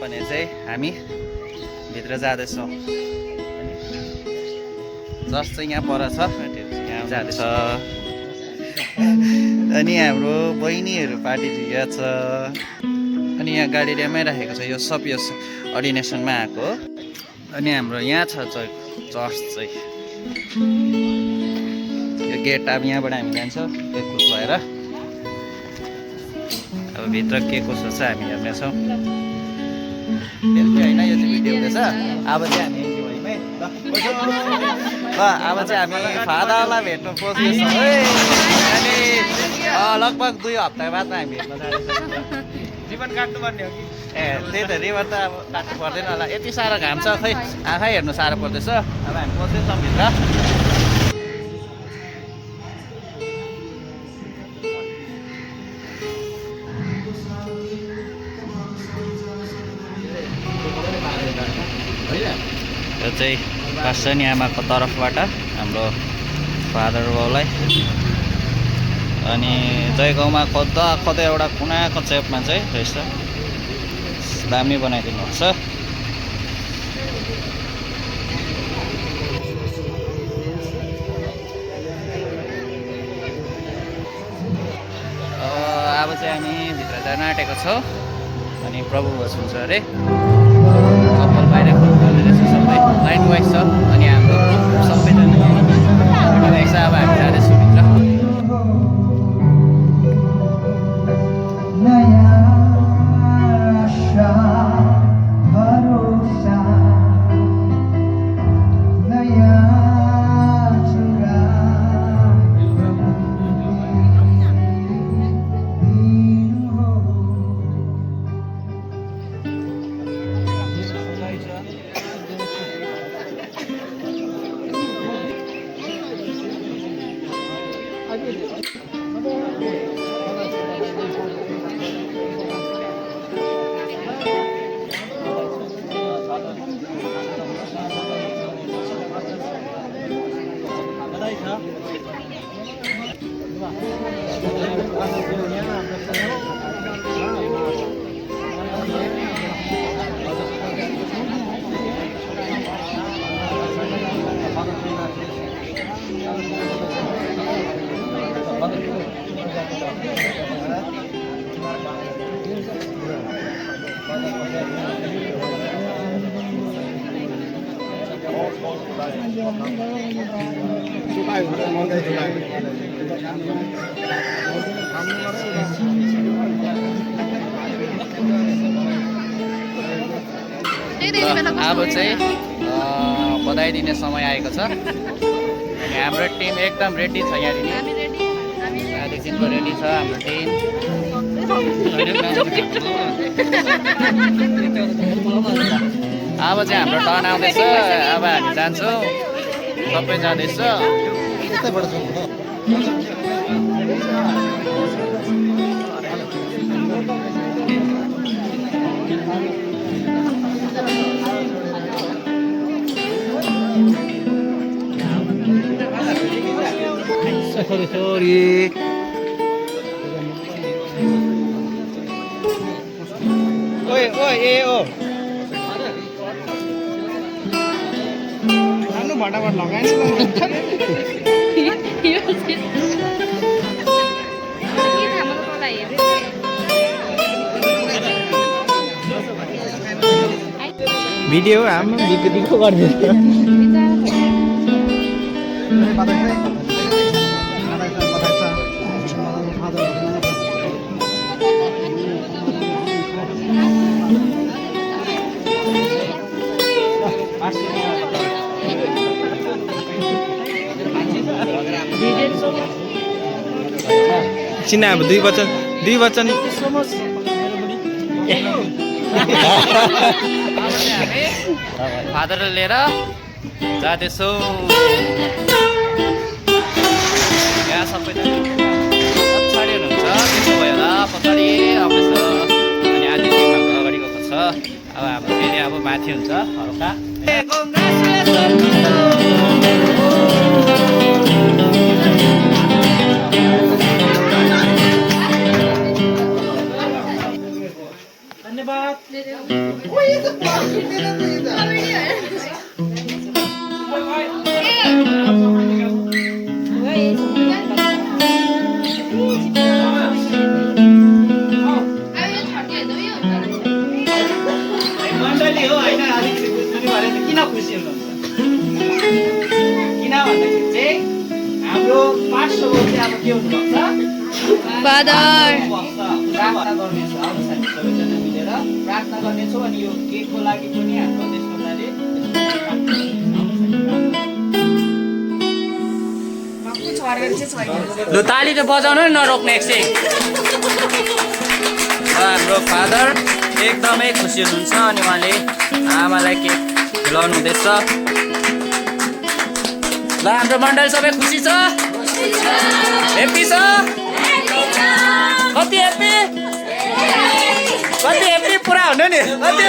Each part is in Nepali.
भने चाहिँ हामी भित्र जाँदैछौँ। चर्च चाहिँ यहाँ पर छ, यहाँ जाँदैछ। अनि हाम्रो बहिनीहरू पार्टी दिएको छ। अनि यहाँ गाडीमा राखेको छ। यो सब यो अर्डिनेसनमा आएको हो। अनि हाम्रो यहाँ छ चर्च चाहिँ। यो गेट अब यहाँबाट हामी जान्छौँ एककुल भएर। अब भित्र के कसो छ हामी हेर्नेछौँ। होइन यो चाहिँ भिडियो हुँदैछ। अब चाहिँ हामी अब चाहिँ हामी फादरलाई भेट्नु खोज्दैछौँ है। अनि लगभग 2 हप्ता बादमा हामी भेट्न जाँदैछौँ। रिबन काट्नुपर्ने हो कि? ए त्यही त रिबन त अब काट्नु पर्दैन होला। यति साह्रो घाम छ खै आँखै हेर्नु साह्रो पर्दैछ। अब हामी पस्दैछौँ भित्र। यो चाहिँ कास्टनी आमाको तर्फबाट हाम्रो फादर बाउलाई। अनि जयगाउँमा खोज्दा खोज्दा एउटा कुनाको चेपमा चाहिँ रहेछ। दामी बनाइदिनु भएको छ। अब चाहिँ हामी भित्र जान आँटेको छौँ। अनि प्रभु बस्नुहुन्छ अरे। कपाल बाहिर रहेछ सबै लाइन वाइज छ। अनि हाम्रो सबैजना रहेछ। अब हामी जाँदैछौँ भित्र। अब चाहिँ बधाई दिने समय आएको छ। हाम्रो टिम एकदम रेडी छ। यहाँदेखिको रेडी छ हाम्रो टिम। अब चाहिँ हाम्रो टर्न आउँदैछ। अब हामी जान्छौँ। सबै जाँदैछ। Sorry. Oi, oh. Anu फटाफट लगाएन भिडियो हाम्रो दिक्क गरिदिन्छ। चिना अब 2 वचन फादर लिएर जाँदैछौँ। यहाँ सबैजना पछाडि हुनुहुन्छ। त्यसो भयो होला पछाडि आउँदैछ। अनि आधी टिममा अगाडि गएको छ। अब हाम्रो फेरि अब माथि हुन्छ हल्का। धन्यवाद। मण्डली हो होइन अलिकति बुझ्नु पऱ्यो नि किन खुसी हुनुहुन्छ किन भन्दाखेरि चाहिँ हाम्रो पास्टरको चाहिँ अब के हुनुभएको छ प्रार्थना गर्नेछु आउनु साथी सबैजना मिलेर प्रार्थना गर्नेछौँ अनि यो केकको लागि पनि हाम्रो त्यसको लागि लु ताली त बजाउनु नि नरोक्ने एकछिन हाम्रो फादर एकदमै खुसी हुनुहुन्छ अनि उहाँले आमालाई केक खिलाउनु हुँदैछ ल हाम्रो मण्डली सबै खुसी छ हेप्पी छ कति हेप्पी पुरा हुनु नि कति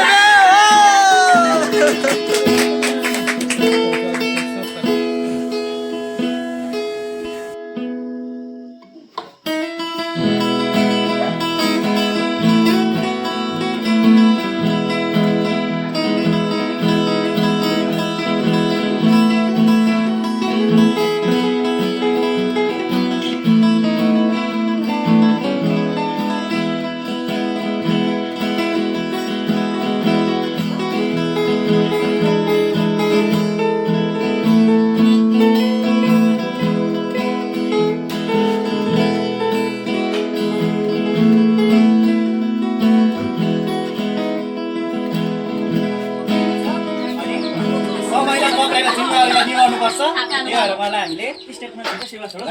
निभाउनुपर्छ योहरूलाई हामीले स्टेटमेन्ट सेवा छोड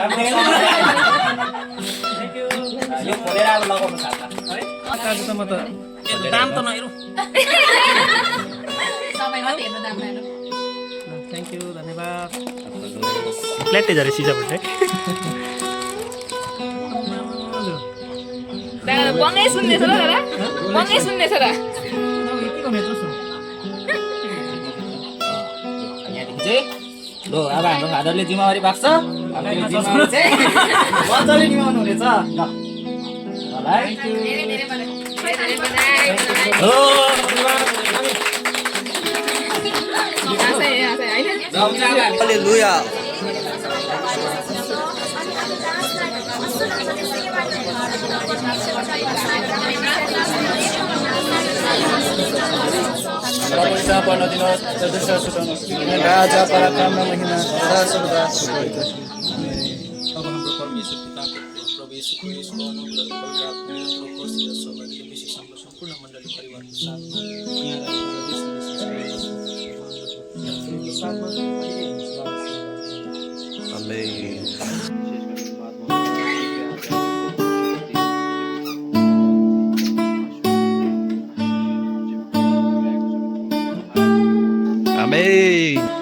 यो खोलेर अब लगाउनु छ है दाम त नहेरौँ थ्याङ्क यू धन्यवाद प्लेट झरे सिसापट्टि बङ्गै सुन्दैछ र दादा बङ्गै सुन्दैछ र लु अब हाम्रो फादरले जिम्मेवारी पाक्छ मजाले निभाउनु हुनेछ हालेलुया राजा पराक्रम महिना सदा सर्वदा अब हाम्रो परमेश्वर पिताको प्रभु येशू ख्रीष्टको अनुग्रह र पवित्र आत्माको उपस्थिति र सौभाग्यले विशेष हाम्रो सम्पूर्ण मण्डली परिवारको साथमा आमेन